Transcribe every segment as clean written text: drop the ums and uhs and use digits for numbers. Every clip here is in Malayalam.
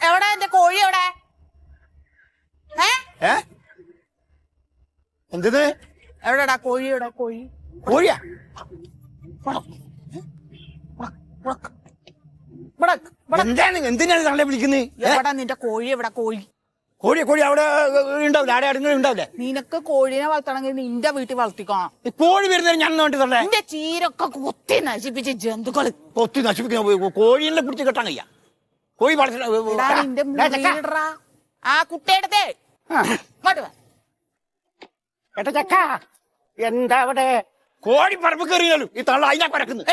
എവിടെ എന്റെ കോഴി എവിടെ? എന്തത്? എവിടെടാ കോഴി? എവിടെ കോഴി? കോഴിയാ? എന്തിനാണ് തള്ളെ വിളിക്കുന്നത്? എവിടാ നിന്റെ കോഴി? എവിടെ കോഴി? കോഴി അവിടെ ഉണ്ടാവില്ല, ആടെ അടുങ്ങൾ ഉണ്ടാവില്ലേ? നിനക്ക് കോഴിനെ വളർത്തണമെങ്കിൽ നിന്റെ വീട്ടിൽ വളർത്തിക്കണം. കോഴി വരുന്നതിന് ഞാൻ വേണ്ടി തള്ളേ നിന്റെ ചീരൊക്കെ കൊത്തി നശിപ്പിച്ച ജന്തുക്കള് കൊത്തി നശിപ്പിക്കുന്ന കോഴിയെ പിടിച്ച് കെട്ടാൻ കഴിയാ? കോഴി നിന്റെ മുറിയിലിടറാ. ആ കുട്ടിയെടുത്തേ ഏട്ടാ ചക്ക, എന്താ അവിടെ? കോഴി പറമ്പ് കയറിയാലും ഈ തള്ള അതിനാ പറക്കുന്നു.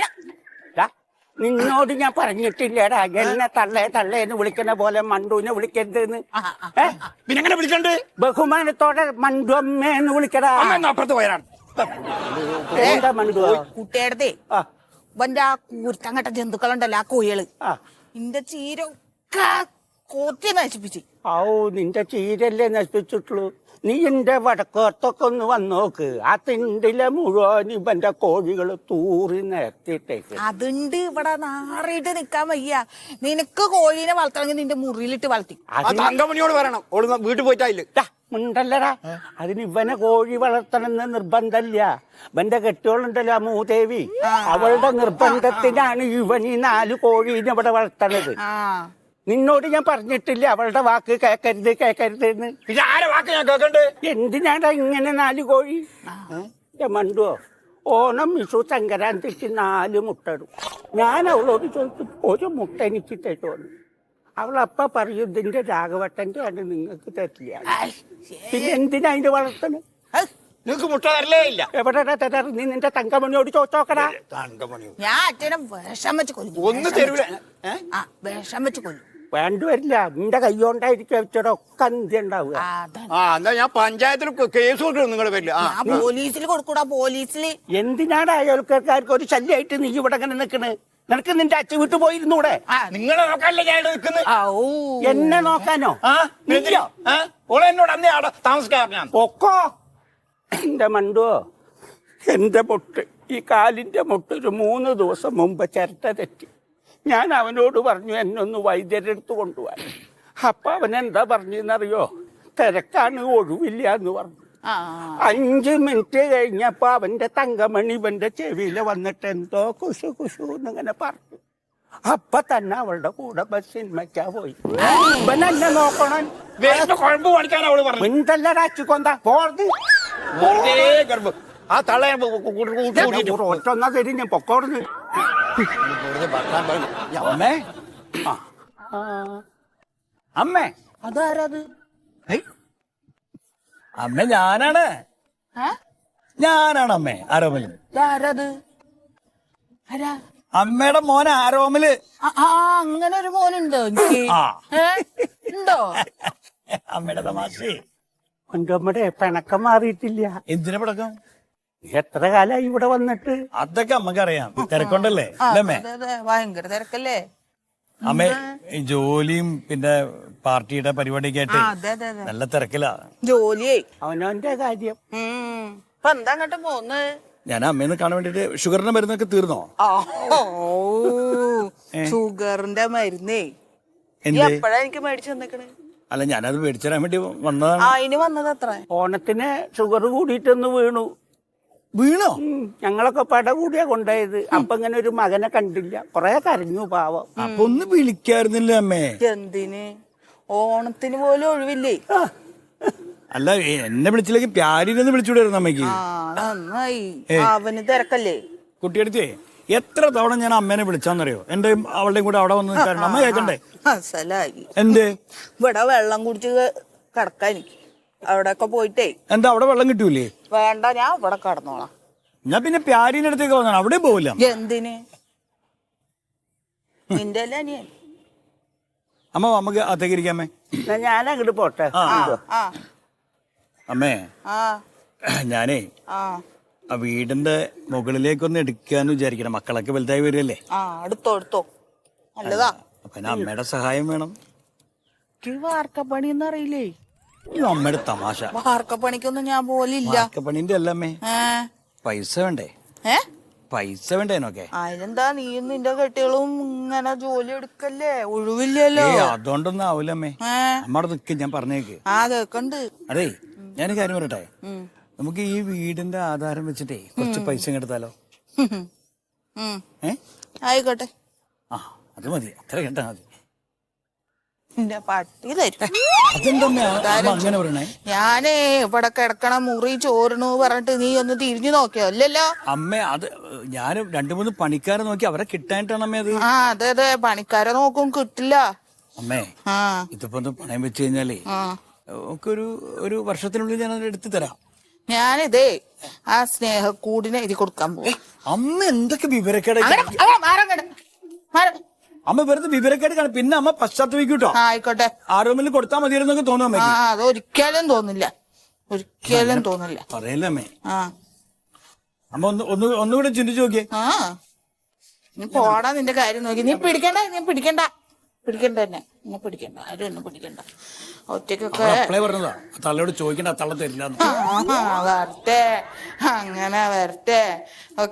നിന്നോട് ഞാൻ പറഞ്ഞിട്ടില്ലേടാ എന്നെ തള്ളേന്ന് വിളിക്കുന്ന പോലെ മണ്ടുവിനെ വിളിക്കരുതെന്ന്? പിന്നെ എങ്ങനെ വിളിക്കണ്ട്? ബഹുമാനത്തോടെ മണ്ടു അമ്മേന്ന് വിളിക്കടാ. അപ്പുറത്ത് പോയാണ് എന്താ മണ്ടു? കുട്ടിയെടുത്തേ ഇവന്റെ ആ കൂർത്തങ്ങട്ട ജന്തുക്കളുണ്ടല്ലോ, ആ കോഴികള് നിന്റെ ചീരൊക്കെ കൊത്തി നശിപ്പിച്ച്. ഔ, നിന്റെ ചീരല്ലേ നശിപ്പിച്ചിട്ടുള്ളൂ. നീ എന്റെ വടക്കോത്തൊക്കെ ഒന്ന് വന്നോക്ക്. ആ തിണ്ടിലെ മുഴുവൻ ഇവന്റെ കോഴികൾ തൂറി നിർത്തിയിട്ടേക്ക്. അതുണ്ട് ഇവിടെ നാറിയിട്ട് നിക്കാൻ വയ്യ. നിനക്ക് കോഴീനെ വളർത്തണമെങ്കിൽ നിന്റെ മുറിയിലിട്ട് വളർത്തി. തങ്കമണിയോട് പറയണം, ഓള് വീട്ടിൽ പോയിട്ടായില്ല. മുണ്ടല്ലടാ, അതിന് ഇവനെ കോഴി വളർത്തണമെന്ന് നിർബന്ധമില്ല. ഇവന്റെ കെട്ടിയോളുണ്ടല്ലോ ആ മൂദേവി, അവളുടെ നിർബന്ധത്തിനാണ് ഇവൻ ഈ 4 കോഴീനെ ഇവിടെ വളർത്തണത്. നിന്നോട് ഞാൻ പറഞ്ഞിട്ടില്ല അവളുടെ വാക്ക് കേക്കരുത് എന്ന്? ആരെ വാക്ക് ഞാൻ കേക്കണ്ട്? എന്തിനാടാ ഇങ്ങനെ 4 കോഴി? മണ്ടുവോ, ഓണം, വിഷു, സംക്രാന്തിക്ക് 4 മുട്ട ഇടും. ഞാൻ അവളോട് ചോദിച്ചു, ഒരു മുട്ട എനിക്ക് തരുമെന്ന്. അവളപ്പ പറയും ഇതിന്റെ രാഘവട്ടന്റെ ആണ്, നിങ്ങൾക്ക് തരില്ല. പിന്നെ എന്തിനാ അതിന്റെ വളർത്തണ്? നിങ്ങക്ക് മുട്ട തരലേ ഇല്ല. എവിടെ തരാറ്? നീ നിന്റെ തങ്കമണിയോട് ചോദിച്ചോക്കടാ. ഞാൻ അച്ഛനെ വിഷം വെച്ച് കൊല്ലും. ഒന്ന് തരൂല. വിഷം വെച്ച് കൊല്ലും. വേണ്ടിവരില്ല, നിന്റെ കൈകൊണ്ടായിരിക്കും വെച്ചടൊക്കെ അന്ത്യ ഉണ്ടാവുക. എന്നാ ഞാൻ പഞ്ചായത്തിൽ കേസ് കൊടുക്കണം നിങ്ങളുടെ പേരില്. പോലീസിൽ കൊടുക്കൂടാ, പോലീസില്. എന്തിനാണ് അയൽക്കാർക്ക് ഒരു ശല്യമായിട്ട് നീ ഇവിടെ അങ്ങനെ നിക്കണ്? നിനക്ക് നിന്റെ അച്ഛൻ വീട്ടു പോയിരുന്നൂടെ? നിങ്ങളെ നോക്കാനല്ലേ ഞാൻ നിൽക്കുന്നത്. എന്നെ നോക്കാനോ? എന്നോട് അന്നേ അവിടെ താമസിക്കാറ്. പൊക്കോ എന്റെ മണ്ടുവോ. എന്റെ മുട്ട്, ഈ കാലിന്റെ മുട്ട് ഒരു 3 ദിവസം മുമ്പ് ചിരട്ട തെറ്റി. ഞാൻ അവനോട് പറഞ്ഞു എന്നൊന്ന് വൈദ്യരെടുത്ത് കൊണ്ടുപോകാൻ. അപ്പൊ അവനെന്താ പറഞ്ഞെന്നറിയോ? തിരക്കാണ്, ഒഴിവില്ല എന്ന് പറഞ്ഞു. 5 മിനിറ്റ് കഴിഞ്ഞപ്പോ അവന്റെ തങ്കമണി ഇവന്റെ ചെവിയില് വന്നിട്ട് എന്തോ കുശു കുശു എന്നിങ്ങനെ പറഞ്ഞു. അപ്പൊ തന്നെ അവളുടെ കൂടെ സിനിമയ്ക്കാ പോയി. ഇവനെന്നെ നോക്കണം. കുഴമ്പ് പഠിക്കാൻ അവള് പറഞ്ഞു. മിണ്ടല്ലടാ അച്ചുകൊന്താ പോർന്ന്. ആ തള്ള ഒറ്റൊന്നാ തരും ഞാൻ പൊക്കോടുന്ന്. അമ്മേ, അമ്മേ, അതാരത്? അമ്മ ഞാനാണ് അമ്മേ. ആരോമല് ആരത്? അമ്മയുടെ മോൻ ആരോമല്. അങ്ങനെ ഒരു മോനുണ്ടോ എനിക്ക്? ഉണ്ടോ? അമ്മയുടെ തമാശ. നമ്മുടെ പിണക്കം മാറിയിട്ടില്ല. എന്തിനാ പിണക്കം? എത്ര കാലായി ഇവിടെ വന്നിട്ട്? അതൊക്കെ അമ്മക്കറിയാം, തിരക്കുണ്ടല്ലേ അമ്മേ? ഭയങ്കര തിരക്കല്ലേ അമ്മേ? ജോലിയും പിന്നെ പാർട്ടിയുടെ പരിപാടിയൊക്കെ ആയിട്ട് നല്ല തിരക്കിലാ. ജോലിയേ അവനവന്റെ കാര്യം. ഇപ്പൊ എന്താ അങ്ങോട്ട് പോന്ന്? ഞാൻ അമ്മേന്ന് കാണാൻ വേണ്ടിട്ട്. ഷുഗറിന്റെ മരുന്നൊക്കെ തീർന്നോ? ഷുഗറിന്റെ മരുന്നേ എപ്പോഴാ എനിക്ക് മേടിച്ചു തന്നേക്കണേ? അല്ല, ഞാനത് മേടിച്ചു തരാൻ വേണ്ടി വന്നതാണ്. അതിന് വന്നത് എത്ര? ഓണത്തിന് ഷുഗർ കൂടിയിട്ടൊന്ന് വീണു. വീണോ? ഞങ്ങളൊക്കെ പട കൂടിയാ കൊണ്ടുപോയത്. അപ്പൊ ഇങ്ങനെ ഒരു മകനെ കണ്ടില്ല, കൊറേ കരഞ്ഞു പാവം. അപ്പൊ ഒന്ന് വിളിക്കായിരുന്നില്ല അമ്മേ? എന്തിന്? ഓണത്തിന് പോലും ഒഴിവില്ലേ? അല്ല, എന്നെ വിളിച്ചില്ലെങ്കിൽ പ്യാരിനെ വിളിച്ചുവിടായിരുന്നു അമ്മയ്ക്ക്. നന്നായി, അവന് തിരക്കല്ലേ. കുട്ടിയെടുത്തേ എത്ര തവണ ഞാൻ അമ്മേനെ വിളിച്ചാന്നറിയോ? എന്റെ അവളുടെയും കൂടെ അവിടെ വന്ന് നിൽക്കാറുണ്ട്. അമ്മ കേൾക്കണ്ടേ? അസലായി. എന്തേ? ഇവിടെ വെള്ളം കുടിച്ച് കിടക്കാൻ എനിക്ക് അവിടെ ഒക്കെ പോയിട്ടേ. എന്താ അവിടെ വെള്ളം കിട്ടൂലേ? വേണ്ട, ഞാൻ ഇവിടെ കടന്നോളാം. ഞാൻ പിന്നെ പ്യാരിന്റെ അടുത്തേക്ക് വന്നാണ്, അവിടെ പോവില്ല. എന്തിന്? നിന്റെ അല്ലേ അനിയൻ. അമ്മ നമുക്ക് അകത്തേക്ക് ഇരിക്കാമേ. ഞാൻ അങ്ങോട്ട് പോട്ടെ. അമ്മേ, ഞാനേ ആ വീടിന്റെ മുകളിലേക്കൊന്ന് എടുക്കാന്ന് വിചാരിക്കണം. മക്കളൊക്കെ വലുതായി വരികയല്ലേ. എടുത്തോ എടുത്തോ, നല്ലതാ. അപ്പൊ അമ്മയുടെ സഹായം വേണം. വാർക്കപ്പണിയൊന്നും അറിയില്ലേ? അമ്മയുടെ തമാശ. വാർക്കപ്പണിക്കൊന്നും ഞാൻ പോലില്ല. വാർക്കപ്പണിന്റെ അല്ല അമ്മേ, പൈസ വേണ്ടേ? പൈസ വേണ്ടേനൊക്കെ? അതിനെന്താ, നീയും നിന്റെ കെട്ടികളും ഇങ്ങനെ ജോലി എടുക്കല്ലേ, ഒഴിവില്ലല്ലോ. അതുകൊണ്ടൊന്നും ആവൂലമ്മേ. അമ്മ അവിടെ നിൽക്ക്, ഞാൻ പറഞ്ഞേക്ക്. കേക്കണ്ട്. അതേ, ഞാൻ കാര്യം പറയട്ടെ, നമുക്ക് ഈ വീടിന്റെ ആധാരം വെച്ചിട്ടേ കുറച്ച് പൈസ എടുത്താലോ? ആയിക്കോട്ടെ. അത് മതി, അത്ര കേട്ടാ മതി. പട്ടി തരും. അങ്ങനെ പറയണേ? ഞാനേ ഇവിടെ കിടക്കണ മുറി ചോരണു പറഞ്ഞിട്ട് നീ ഒന്ന് തിരിഞ്ഞു നോക്കിയോ? അല്ലല്ലോ അമ്മേ. അത് ഞാൻ 2-3 പണിക്കാരെ നോക്കി, അവരെ കിട്ടാനായിട്ടാണ് അമ്മേ അത്. അതെ അതെ, പണിക്കാരെ നോക്കും, കിട്ടില്ല അമ്മേ. ഇതിപ്പോ പണയം വെച്ച് കഴിഞ്ഞാലേ ഒരു വർഷത്തിനുള്ളിൽ ഞാൻ അത് എടുത്തു തരാം. ഞാനിതേ ആ സ്നേഹക്കൂടിനെ എഴുതി കൊടുക്കാൻ പോകും. അമ്മ എന്തൊക്കെ വിവരക്കേട് അമ്മ വെറുതെ വിവരക്കേട് കാണും. പിന്നെ അമ്മ പശ്ചാത്തപിക്കൂട്ടോ. ആയിക്കോട്ടെ. ആരോമിൽ കൊടുത്താൽ മതിയെന്നൊക്കെ തോന്നും. അതൊരിക്കലും തോന്നില്ല, ഒരിക്കലും തോന്നില്ല. പറയല്ലേ അമ്മേ? അമ്മ ഒന്നുകൂടെ ചിന്തിച്ചു നോക്കിയേ. നീ പോടാ, നിന്റെ കാര്യം നോക്കി. നീ പിടിക്കണ്ട തന്നെ. നീ പിടിക്കണ്ട, ആരും ഒന്നും പിടിക്കണ്ട. ഒറ്റക്കൊക്കെ പറഞ്ഞതാ, തള്ളയോട് ചോദിക്കണ്ട, തള്ള തരില്ല. വരട്ടെ, അങ്ങനെ വരട്ടെ.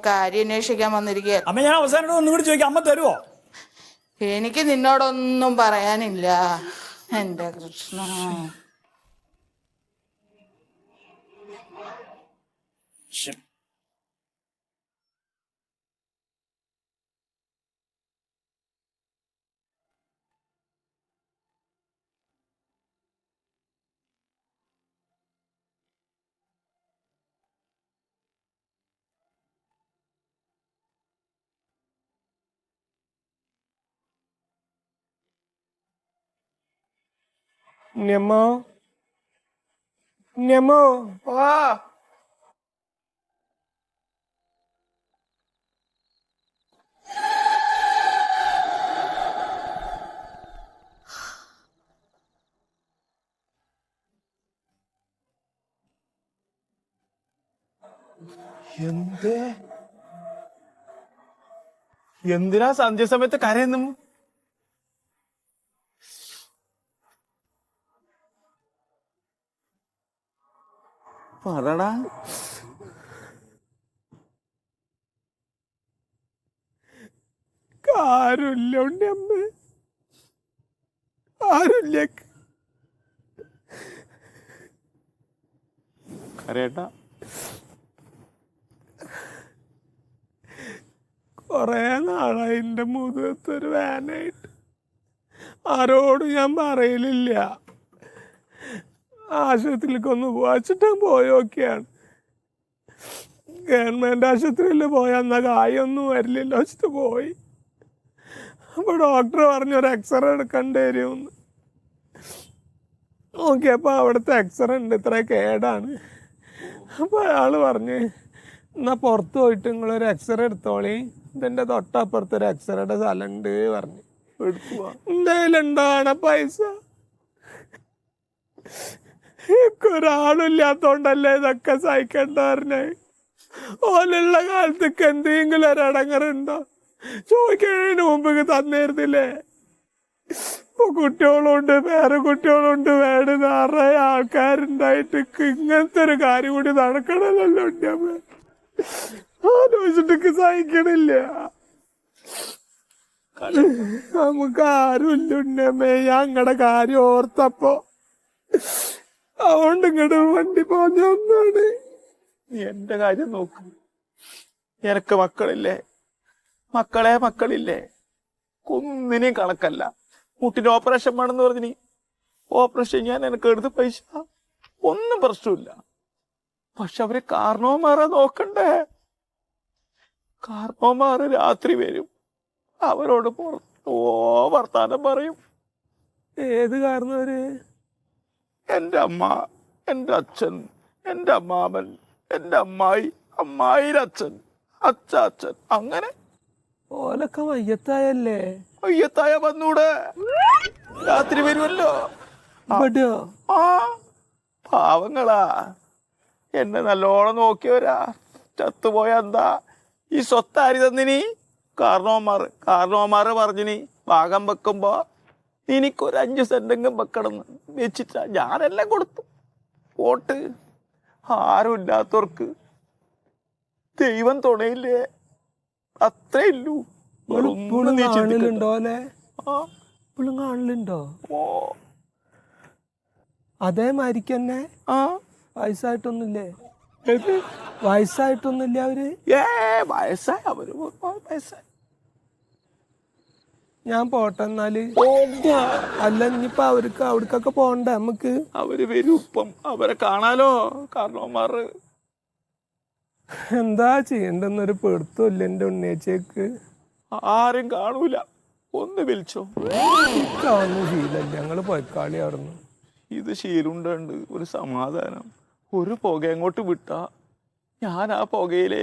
കാര്യം അന്വേഷിക്കാൻ വന്നിരിക്കുക. അമ്മ ഞാൻ അവസാനം ഒന്നുകൂടി ചോദിക്കാം, അമ്മ തരുവോ? എനിക്ക് നിന്നോടൊന്നും പറയാനില്ല എന്റെ കൃഷ്ണ. നെമോ നെമോ എന്തിനാ സന്ധ്യാസമയത്ത് കരയുന്നു? പറടാ. ആരുമില്ല ഉണ്ണി അമ്മ, ആരുമില്ല. കരേട്ടാ, കൊറേ നാളായി എന്റെ മുഖത്തൊരു വേനായിട്ട്. ആരോടും ഞാൻ പറയലില്ല. ആശുപത്രിയിലേക്കൊന്ന് പോച്ചിട്ട് പോയൊക്കെയാണ്. ഗവൺമെന്റ് ആശുപത്രിയിൽ പോയാൽ എന്നാ കായൊന്നും വരില്ല വെച്ചിട്ട് പോയി. അപ്പൊ ഡോക്ടർ പറഞ്ഞൊരു എക്സ്റേ എടുക്കേണ്ടി വരുമെന്ന്. നോക്കിയപ്പോ അവിടുത്തെ എക്സ്റേ ഉണ്ട്, ഇത്ര കേടാണ്. അപ്പൊ അയാള് പറഞ്ഞ്, എന്നാ പുറത്ത് പോയിട്ട് നിങ്ങളൊരു എക്സ്റേ എടുത്തോളി, ഇതിന്റെ തൊട്ടപ്പുറത്തൊരു എക്സ്റേയുടെ സ്ഥലം ഉണ്ട് പറഞ്ഞു. എന്തായാലും ഉണ്ടാണ് പൈസ. ഒരാളില്ലാത്തോണ്ടല്ലേ ഇതൊക്കെ സഹിക്കണ്ട പറഞ്ഞേ. ഓലുള്ള കാലത്തേക്ക് എന്തെങ്കിലും ഒരടങ്ങറുണ്ടോ? ചോദിക്കുന്നതിന് മുമ്പ് തന്നിരുന്നില്ലേ? ഇപ്പൊ കുട്ടികളുണ്ട്, വേറെ കുട്ടികളുണ്ട്, വേണ്ട നിറയെ ആൾക്കാരുണ്ടായിട്ട് ഇങ്ങനത്തെ ഒരു കാര്യം കൂടി നടക്കണല്ലോ. ആലോചിച്ചിട്ട് സഹിക്കണില്ല. നമുക്ക് ആരുമില്ല ഉണ്ണമ്മേ. ഞങ്ങളുടെ കാര്യം ഓർത്തപ്പോ അതുകൊണ്ട് ഇങ്ങോട്ട് വണ്ടി പോഞ്ഞ ഒന്നാണ്. നീ എന്റെ കാര്യം നോക്ക്. എനക്ക് മക്കളില്ലേ? മക്കളില്ലേ? ഒന്നിനെയും കണക്കല്ല. മുട്ടിന് ഓപ്പറേഷൻ വേണമെന്ന് പറഞ്ഞിനി ഓപ്പറേഷൻ ചെയ്യാൻ എനിക്ക് എടുത്ത പൈസ ഒന്നും പ്രശ്നമില്ല. പക്ഷെ അവരെ കാരണവന്മാരെ നോക്കണ്ടേ? കാരണവന്മാര് രാത്രി വരും, അവരോട് വർത്താനം പറയും. ഏത് കാരണവര്? എന്റെ അമ്മ, എന്റെ അച്ഛൻ, എന്റെ അമ്മാമൻ, എന്റെ അമ്മായി, അമ്മായിയുടെ അച്ഛൻ, അച്ഛൻ, അങ്ങനെ ഓലൊക്കെ വയ്യത്തായല്ലേ? വയ്യത്തായ വന്നൂടെ? രാത്രി വരുമല്ലോ. പാവങ്ങളാ, എന്നെ നല്ലോണം നോക്കിയവരാ. ചത്തുപോയ എന്താ ഈ സ്വത്താരി തന്നിനി? കാരണവന്മാര് പറഞ്ഞിനി ഭാഗം വെക്കുമ്പോ എനിക്കൊരു 5 സെന്റെങ്കിലും വെക്കണമെന്ന് വെച്ചിട്ടാ ഞാനെല്ലാം കൊടുത്തു. പോട്ട് ആരും ഇല്ലാത്തവർക്ക് ദൈവം തുണയില്ലേ? അത്രേ ഇല്ലൂ. ഇപ്പോഴും നീ കാണലുണ്ടോ അല്ലേ? ആ ഇപ്പോഴും കാണലുണ്ടോ? ഓ അതേമാതിരിക്ക് തന്നെ ആ വയസ്സായിട്ടൊന്നുമില്ലേ? ഏത്? വയസ്സായിട്ടൊന്നുമില്ല അവര്? വയസ്സായി അവര് വയസ്സായി. ഞാൻ പോട്ടെ എന്നാല്. അല്ല ഇനിയിപ്പൊ അവർക്ക് അവിടക്കൊക്കെ പോണ്ടേ നമുക്ക്? അവര് വരും ഇപ്പം. അവരെ കാണാലോ കാരണവന്മാര്. എന്താ ചെയ്യണ്ടെന്നൊരു പെടുത്തുമില്ല എന്റെ ഉണ്ണിയേച്ചേക്ക്. ആരും കാണൂല. ഒന്ന് വിളിച്ചോ. ഒന്നും ശീലല്ല, ഞങ്ങള് പൊയ്ക്കാളി അവിടുന്ന്. ഇത് ശീലുണ്ടുണ്ട് ഒരു സമാധാനം. ഒരു പുക അങ്ങോട്ട് വിട്ടാ ഞാൻ ആ പുകയിലേ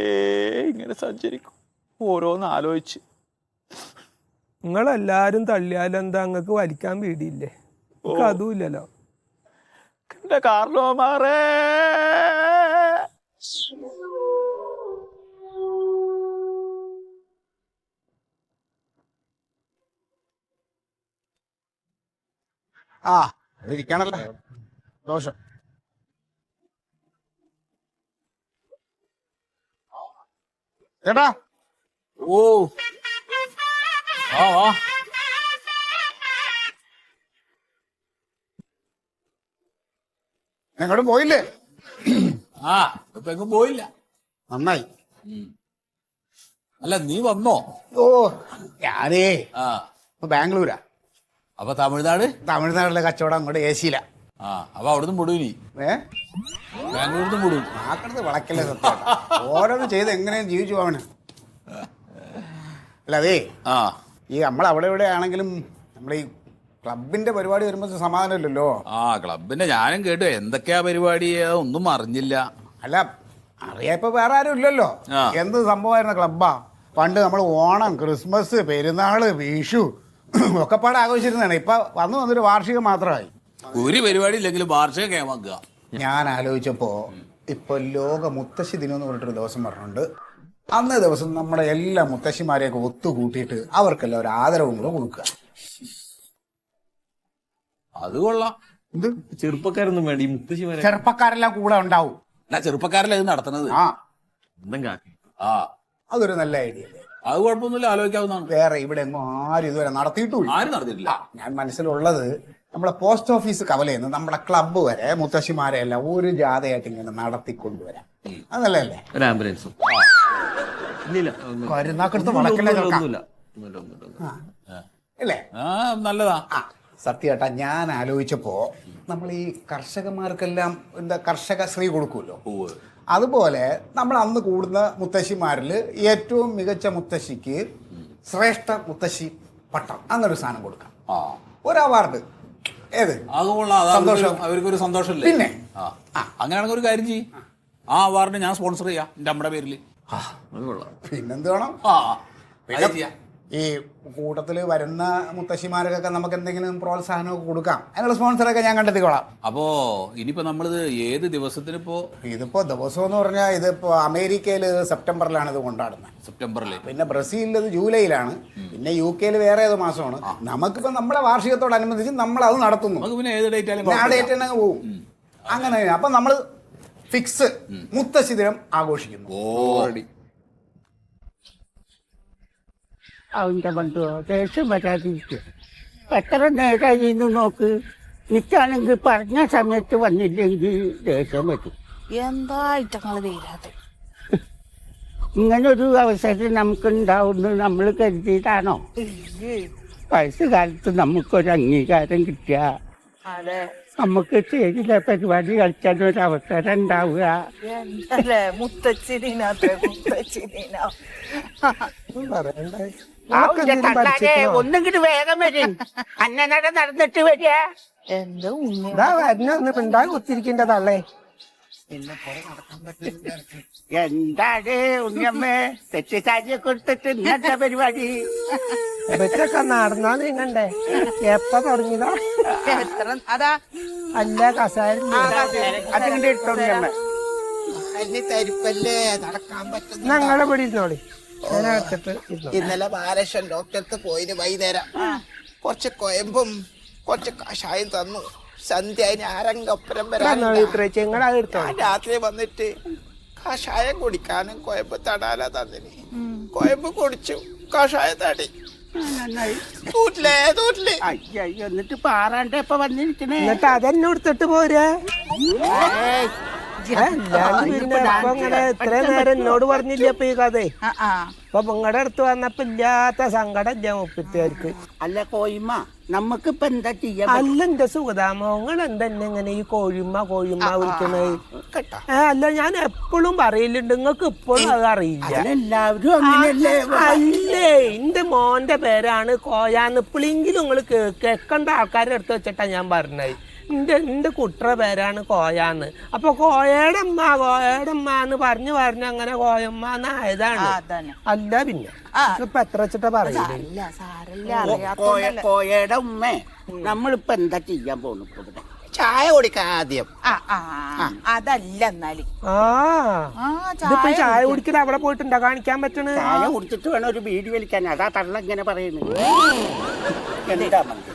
ഇങ്ങനെ സഞ്ചരിക്കും, ഓരോന്ന് ആലോചിച്ച്. നിങ്ങളെല്ലാരും തള്ളിയാലും എന്താ നിങ്ങൾക്ക് വലിക്കാൻ പേടിയില്ലേ? നമുക്ക് അതുമില്ലല്ലോ. എന്റെ കാർലോമാറേ. ആ ഇരിക്കണല്ലോ. ദോഷം. ചേട്ടാ. ഓ ആ ആ എങ്ങോട്ടും പോയില്ലേ? ആ ഇപ്പൊ എങ്ങും പോയില്ല. നന്നായി. അല്ല നീ വന്നോ? ഓ ഞാനേ ആ ഇപ്പൊ ബാംഗ്ലൂരാ. അപ്പൊ തമിഴ്നാട്? തമിഴ്നാട്ടിലെ കച്ചവടം അങ്ങോട്ട് ഏസിയില്ല. ആ അപ്പൊ അവിടുന്ന് മുടൂ നീ? ബാംഗ്ലൂരിന്ന് മുടൂ. ആക്കടുത്ത് വളക്കല്ലേ സത്യം. ഓരോന്ന് ചെയ്ത് എങ്ങനെയും ജീവിച്ചു പോവന്. അല്ല അതേ ആ ഈ നമ്മൾ അവിടെ ഇവിടെ ആണെങ്കിലും നമ്മുടെ ഈ ക്ലബിന്റെ പരിപാടി വരുമ്പോ സമാധാനമില്ലല്ലോ. ആ ക്ലബിന്റെ ഞാനും കേട്ടു എന്തൊക്കെയാ പരിപാടി, ഒന്നും അറിഞ്ഞില്ല. അല്ല അറിയാ ഇപ്പൊ വേറെ ആരും ഇല്ലല്ലോ. എന്ത് സംഭവമായിരുന്ന ക്ലബ്ബാ. പണ്ട് നമ്മൾ ഓണം, ക്രിസ്മസ്, പെരുന്നാള്, വിഷു ഒക്കെ പാടെ ആഘോഷിച്ചിരുന്നതാണ്. ഇപ്പൊ വന്നൊരു വാർഷികം മാത്രമായി. ഒരു പരിപാടി ഇല്ലെങ്കിലും വാർഷിക കേമാക്കുക. ഞാൻ ആലോചിച്ചപ്പോ ഇപ്പൊ ലോക മുത്തശ്ശി ദിനം എന്ന് പറഞ്ഞിട്ടൊരു ദിവസം പറഞ്ഞിട്ടുണ്ട്. അന്നേ ദിവസം നമ്മുടെ എല്ലാ മുത്തശ്ശിമാരെയൊക്കെ ഒത്തുകൂട്ടിയിട്ട് അവർക്കെല്ലാം ഒരു ആദരവും കൂടെ കൊടുക്കുക. അത് കൊള്ളാം. എന്ത് ചെറുപ്പക്കാരൊന്നും വേണ്ട, ഈ മുത്തശ്ശിമാരെ. ചെറുപ്പക്കാരെല്ലാം കൂടെ ഉണ്ടാവും. അല്ല ചെറുപ്പക്കാരല്ലേ ഇത് നടത്തുന്നത്. ആ ആ അതൊരു നല്ല ഐഡിയ. അത് കുഴപ്പമൊന്നുമില്ല, ആലോചിക്കാവുന്നതാണ്. വേറെ ഇവിടെ എങ്ങും ആരും ഇതുവരെ നടത്തിയിട്ടില്ല. ആരും നടത്തിയിട്ടില്ല. ഞാൻ മനസ്സിലുള്ളത് നമ്മളെ പോസ്റ്റ് ഓഫീസ് കവലയെന്ന് നമ്മുടെ ക്ലബ്ബ് വരെ മുത്തശ്ശിമാരെ എല്ലാം ഒരു ജാഥയായിട്ട് ഇങ്ങനെ നടത്തിക്കൊണ്ടുവരാം. അത് നല്ലതല്ലേ? ഒരു ആംബുലൻസും ഇല്ല കരുനാക്കടുത്ത് വളക്കല്ലേ ഒന്നുമില്ല. അല്ലേ? ആ നല്ലതാ. ആ സത്യേട്ടാ, ഞാൻ ആലോചിച്ചപ്പോ നമ്മൾ ഈ കർഷകന്മാർക്കെല്ലാം എന്താ കർഷക ശ്രീ കൊടുക്കുമല്ലോ, അതുപോലെ നമ്മൾ അന്ന് കൂടുന്ന മുത്തശ്ശിമാരിൽ ഏറ്റവും മികച്ച മുത്തശ്ശിക്ക് ശ്രേഷ്ഠ മുത്തശ്ശി പട്ടം അങ്ങനൊരു സാധനം കൊടുക്കാം. ഒരു അവാർഡ്. ഏത്? അത് കൊള്ളാം. സന്തോഷം. അവർക്കൊരു സന്തോഷമല്ലേ? പിന്നെ അങ്ങനെയാണെങ്കിൽ ഒരു കാര്യം ചെയ്യും, ആ അവാർഡ് ഞാൻ സ്പോൺസർ ചെയ്യാം എന്റെ അമ്മയുടെ പേരിൽ. പിന്നെന്ത് വേണം? പിന്നെ ചെയ്യാം. ഈ കൂട്ടത്തിൽ വരുന്ന മുത്തശ്ശിമാർക്കൊക്കെ നമുക്ക് എന്തെങ്കിലും പ്രോത്സാഹനമൊക്കെ കൊടുക്കാം. അതിനുള്ള സ്പോൺസറൊക്കെ ഞാൻ കണ്ടെത്തിക്കോളാം. അപ്പോ ഇനിയിപ്പോ നമ്മളിത് ഏത് ദിവസത്തിനിപ്പോ? ഇതിപ്പോ ദിവസം എന്ന് പറഞ്ഞാൽ ഇതിപ്പോ അമേരിക്കയിൽ സെപ്റ്റംബറിലാണ് ഇത് കൊണ്ടാടുന്നത്. സെപ്റ്റംബറിൽ. പിന്നെ ബ്രസീലിൽ ഇത് ജൂലൈയിലാണ്. പിന്നെ UK വേറെ ഏത് മാസമാണ്. നമുക്കിപ്പോ നമ്മുടെ വാർഷികത്തോടനുബന്ധിച്ച് നമ്മൾ അത് നടത്തുന്നു. നമുക്ക് പിന്നെ ഏത് ഡേറ്റ് ആയാലും ആ ഡേറ്റ് തന്നെ പോകും. അങ്ങനെ അപ്പൊ നമ്മൾ ഫിക്സ് മുത്തശ്ശി ദിനം ആഘോഷിക്കുന്നു. അവന്റെ ബന്ധുവോ ദേഷ്യം വരാതിരിക്കും. എത്ര നേരമായി നോക്ക്. നിൽക്കാണെങ്കിൽ പറഞ്ഞ സമയത്ത് വന്നില്ലെങ്കിൽ ദേഷ്യം വരും. എന്തായിട്ടങ്ങള് തീരാതെ. ഇങ്ങനൊരു അവസരം നമുക്കുണ്ടാവുന്നു നമ്മൾ കരുതിയിട്ടാണോ? വയസ്സുകാലത്ത് നമുക്കൊരു അംഗീകാരം കിട്ടുക, അതെ, നമുക്ക് സ്റ്റേജിലെ പരിപാടി കളിക്കാൻ ഒരു അവസരം ഉണ്ടാവുക. എന്തല്ലേ മുത്തച്ഛനീനാത്രേ മുത്തച്ഛനീനാ. ഒന്നെങ്കിലും വേഗം വരും. അന്നനട നടന്നിട്ട് വരിക. എന്താ ഉണ്ണി ഉണ്ടായി കുത്തിരിക്കേണ്ട തള്ളേ. എന്താണ് ഉണ്ണിയമ്മേ തെറ്റിസാരിയെ കൊടുത്തിട്ട് ഇന്നത്തെ പരിപാടി? ഇവറ്റൊക്കെ നടന്നാ നീങ്ങണ്ടേ? എപ്പ തുടങ്ങിയതാ? എത്ര അതാ അല്ല കസാര അതിന്റെ ഇട്ടുണ്ണിയമ്മ തരിപ്പല്ലേ നടക്കാൻ പറ്റും. ഞങ്ങളെ ഇവിടെ ഇരുന്നോളി. ഇന്നലെ ബാലകൃഷ്ണൻ ഡോക്ടർക്ക് പോയിന് വൈകുന്നേരം കുറച്ച് കൊയമ്പും കുറച്ച് കഷായം തന്നു. സന്ധ്യ ആരംഗപ്പുരം വരാൻ രാത്രി വന്നിട്ട് കഷായം കുടിക്കാനും കൊയമ്പ് തടാല തന്നിന്. കൊയമ്പ് കുടിച്ചു കഷായം തടി നന്നായി. തൂറ്റില്ലേ അയ്യോ എന്നിട്ട് പാറാണ്ട് ഇപ്പൊ വന്നിരിക്കണേ. എന്നിട്ട് അതെന്നെ എടുത്തിട്ട് പോരാ അല്ലാണ്ട് പിന്നെ അപ്പൊ ഇങ്ങനെ ഇത്ര നേരം എന്നോട് പറഞ്ഞില്ല അപ്പൊ ഈ കഥ അപ്പൊ നിങ്ങളുടെ അടുത്ത് വന്നപ്പോ ഇല്ലാത്ത സങ്കടം ഇല്ല മുപ്പത്തിയാർക്ക്. അല്ല കോയിമ്മ നമുക്കിപ്പൊ എന്താ ചെയ്യാൻ? അല്ല എന്റെ സുഗതാമോങ്ങൾ എന്തെന്നെ ഇങ്ങനെ ഈ കോഴിമ്മ വിളിക്കണത്? അല്ല ഞാൻ എപ്പോഴും പറയലുണ്ട്, നിങ്ങൾക്ക് ഇപ്പോഴും അത് അറിയില്ല. എല്ലാവരും അങ്ങനെയല്ലേ? അല്ലേ എന്റെ മോന്റെ പേരാണ് കോയാന്ന്. ഇപ്പോഴെങ്കിലും നിങ്ങൾ കേൾക്കേണ്ട ആൾക്കാരുടെ അടുത്ത് വെച്ചിട്ടാ ഞാൻ പറഞ്ഞത്. എന്റെ കുട്ടറ പേരാണ് കോയാന്ന്. അപ്പൊ കോയയുടെ അമ്മ എന്ന് പറഞ്ഞു അങ്ങനെ കോയമ്മ എന്നായതാണ്. അല്ല പിന്നെ ഇപ്പൊ എത്ര വെച്ചിട്ടാ പറയില്ല. കോയയുടെ ഉമ്മ നമ്മളിപ്പോ എന്താ ചെയ്യാൻ പോണു? ഇവിടെ ചായ കുടിക്കാം ആദ്യം. അതല്ല എന്നാലും ഇതിപ്പോ ചായ കുടിക്കൽ അവിടെ പോയിട്ടുണ്ടോ കാണിക്കാൻ പറ്റണ? ചായ കുടിച്ചിട്ട് വേണം ഒരു ബീഡി വലിക്കാൻ. അതാ തള്ള ഇങ്ങനെ പറയുന്നത്. എന്താ മന്ത്രി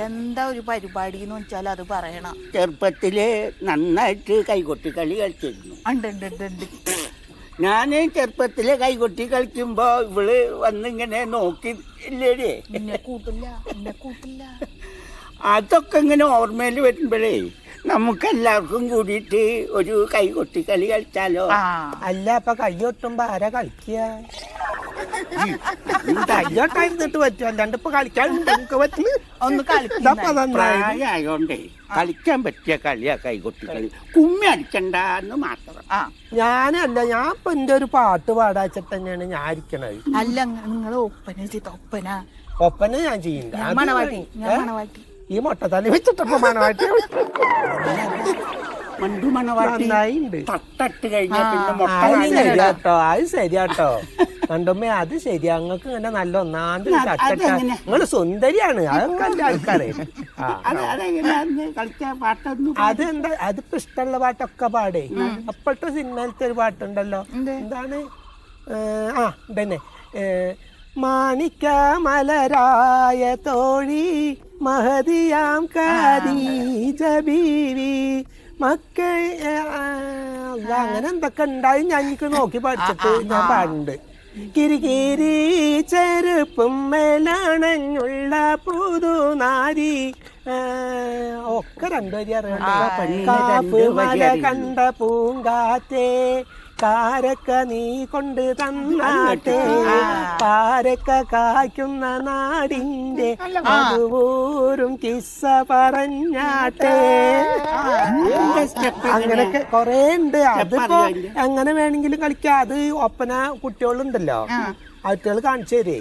എന്താ ഒരു പരിപാടി എന്ന് വെച്ചാൽ അത് പറയണം. ചെറുപ്പത്തില് നന്നായിട്ട് കൈകൊട്ടി കളി കളിച്ചിരുന്നു. ഞാന് ചെറുപ്പത്തില് കൈകൊട്ടി കളിക്കുമ്പോ ഇവള് വന്നിങ്ങനെ നോക്കി ഇല്ലേടേ. കൂട്ടില്ല അതൊക്കെ ഇങ്ങനെ ഓർമ്മയിൽ വരുമ്പോഴേ നമുക്കെല്ലാവർക്കും കൂടിയിട്ട് ഒരു കൈകൊട്ടി കളി കളിച്ചാലോ? അല്ല അപ്പൊ കയ്യൊട്ടുമ്പോ ആരാ കളിക്കുക? കയ്യോട്ടായിരുന്നിട്ട് പറ്റും, അല്ലാണ്ട് ഇപ്പൊ കളിക്കാൻ പറ്റുന്നു. ഒന്ന് പ്രായമായോണ്ടേ കളിക്കാൻ പറ്റിയ കളിയാ കൈകൊട്ടി കളി. കുമ്മി അടിക്കണ്ടെന്ന് മാത്രം. ഞാനല്ല, ഞാൻ ഇപ്പൊ എന്റെ ഒരു പാട്ട് പാടാച്ചിട്ട് തന്നെയാണ് ഞാൻ ഇരിക്കണത്. അല്ല നിങ്ങൾ ഒപ്പന ഞാൻ ചെയ്യണ്ട. മണവാട്ടി ഈ മുട്ട തന്നെ വെച്ചിട്ടപ്പോ മണവാട്ടി മണ്ടു മണവാട്ടി തട്ടിട്ട് കഴിഞ്ഞാൽ പിന്നെ മുട്ട. അത് ശരിയാട്ടോ കണ്ടുമ്പോ അത് ശരിയാ. നിങ്ങൾക്ക് ഇങ്ങനെ നല്ല ഒന്നാണ്ട് തട്ടട്ട. നിങ്ങള് സുന്ദരിയാണ്, അതൊക്കെ അല്ല ആൾക്കാരെ. അതെന്താ അതിപ്പോ ഇഷ്ടമുള്ള പാട്ടൊക്കെ പാടേ. അപ്പോഴത്തെ സിനിമയിലത്തെ ഒരു പാട്ടുണ്ടല്ലോ, എന്താണ് ഇതന്നെ മാണിക്ക മലരായ തോഴി മഹദിയാം ഖദീജ ബീവി മക്കൾ അങ്ങനെ എന്തൊക്കെ ഉണ്ടായി ഞാൻ എനിക്ക് നോക്കി പഠിച്ചിട്ട് ഞാൻ പാടുന്നുണ്ട്. കിരികിരി ചെരുപ്പും മേലാണഞ്ഞുള്ള പുതുനാരി ഒക്കെ രണ്ടുപേരും അറിയണ്ട. കാപ്പ് മല കണ്ട പൂങ്കാറ്റേ കാരക്ക നീ കൊണ്ട് തന്നാട്ടെ, കാരക്ക കായ്ക്കുന്ന നാടിന്റെ അതുപോരും കിസ്സ പറഞ്ഞാട്ടെ. അങ്ങനൊക്കെ കൊറേ ഉണ്ട്. അതിപ്പോ എങ്ങനെ വേണമെങ്കിലും കളിക്കാം. അത് ഒപ്പന കുട്ടികളുണ്ടല്ലോ, കുട്ടികൾ കാണിച്ചു തരേ.